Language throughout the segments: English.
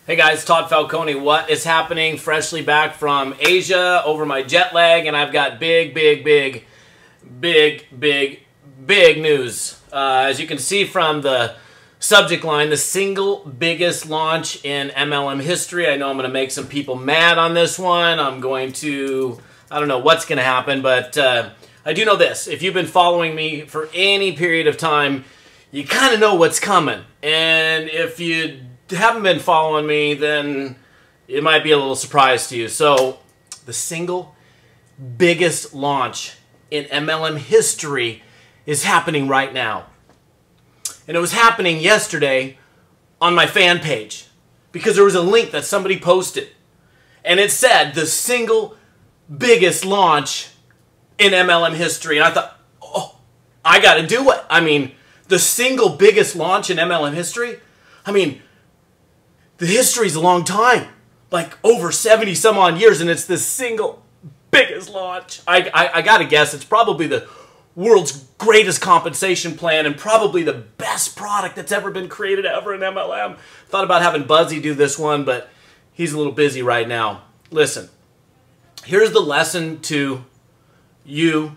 Hey guys, Todd Falcone. What is happening? Freshly back from Asia over my jet lag, and I've got big news. As you can see from the subject line, the single biggest launch in MLM history. I know I'm going to make some people mad on this one. I don't know what's going to happen, but I do know this. If you've been following me for any period of time, you kind of know what's coming. And if you haven't been following me, then it might be a little surprise to you. So, the single biggest launch in MLM history is happening right now. And it was happening yesterday on my fan page because there was a link that somebody posted. And it said, the single biggest launch in MLM history. And I thought, oh, I got to do it. I mean, the single biggest launch in MLM history? I mean, the history's a long time, like over 70 some odd years, and it's the single biggest launch. I gotta guess it's probably the world's greatest compensation plan and probably the best product that's ever been created ever in MLM. Thought about having Buzzy do this one, but he's a little busy right now. Listen, here's the lesson to you,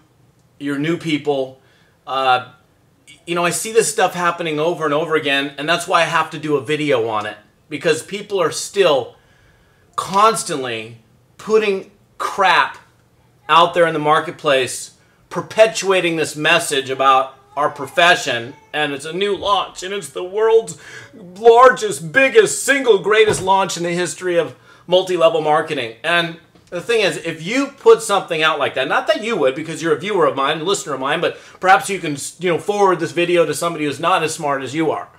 your new people. You know, I see this stuff happening over and over again, and that's why I have to do a video on it. Because people are still constantly putting crap out there in the marketplace, perpetuating this message about our profession, and it's a new launch, and it's the world's largest, biggest, single greatest launch in the history of multi-level marketing. And the thing is, if you put something out like that, not that you would because you're a viewer of mine, a listener of mine, but perhaps you can, forward this video to somebody who's not as smart as you are.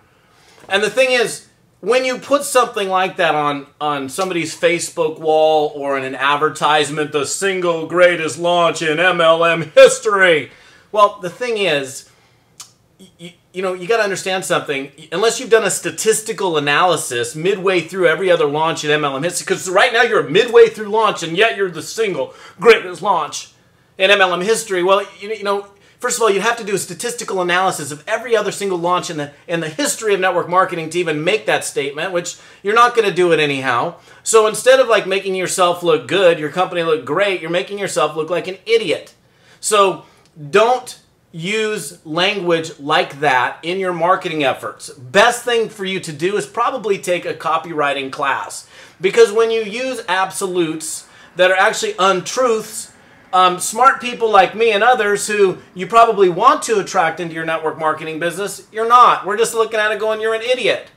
And the thing is, when you put something like that on somebody's Facebook wall or in an advertisement, the single greatest launch in MLM history, well, the thing is, you got to understand something. Unless you've done a statistical analysis midway through every other launch in MLM history, because right now you're midway through launch and yet you're the single greatest launch in MLM history. Well, first of all, you have to do a statistical analysis of every other single launch in the history of network marketing to even make that statement, which you're not going to do it anyhow. So instead of like making yourself look good, your company look great, you're making yourself look like an idiot. So don't use language like that in your marketing efforts. Best thing for you to do is probably take a copywriting class. Because when you use absolutes that are actually untruths, smart people like me and others who you probably want to attract into your network marketing business, you're not. We're just looking at it going, you're an idiot.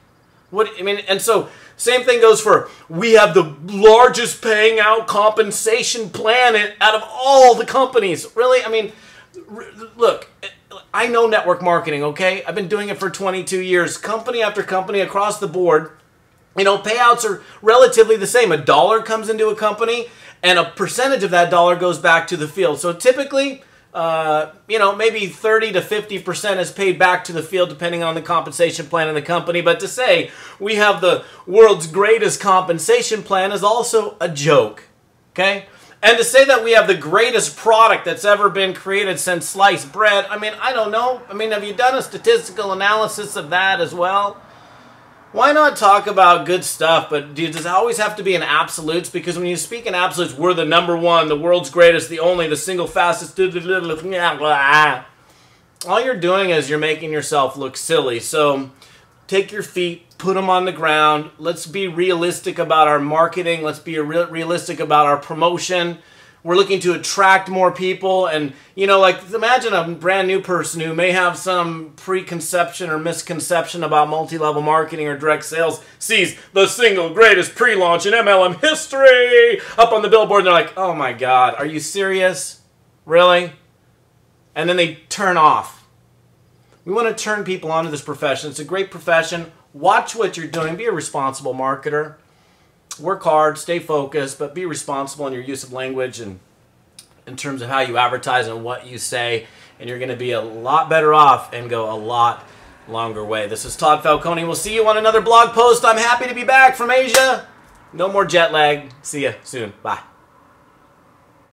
And so same thing goes for, we have the largest paying out compensation plan out of all the companies. Really? Look, I know network marketing, okay? I've been doing it for 22 years. Company after company across the board, payouts are relatively the same. $1 comes into a company, and a percentage of that dollar goes back to the field. So typically, maybe 30 to 50% is paid back to the field depending on the compensation plan in the company. But to say we have the world's greatest compensation plan is also a joke, okay? And to say that we have the greatest product that's ever been created since sliced bread, I don't know. Have you done a statistical analysis of that as well? Why not talk about good stuff, but does it always have to be in absolutes? Because when you speak in absolutes, we're the number one, the world's greatest, the only, the single fastest. All you're doing is you're making yourself look silly. So take your feet, put them on the ground. Let's be realistic about our marketing. Let's be realistic about our promotion. We're looking to attract more people, and imagine a brand new person who may have some preconception or misconception about multi-level marketing or direct sales, sees the single greatest pre-launch in MLM history up on the billboard, and they're like, oh my God, are you serious? Really? And then they turn off. We want to turn people onto this profession. It's a great profession. Watch what you're doing. Be a responsible marketer. Work hard, stay focused, but be responsible in your use of language and in terms of how you advertise and what you say, and you're going to be a lot better off and go a lot longer way. This is Todd Falcone. We'll see you on another blog post. I'm happy to be back from Asia. No more jet lag. See you soon. Bye.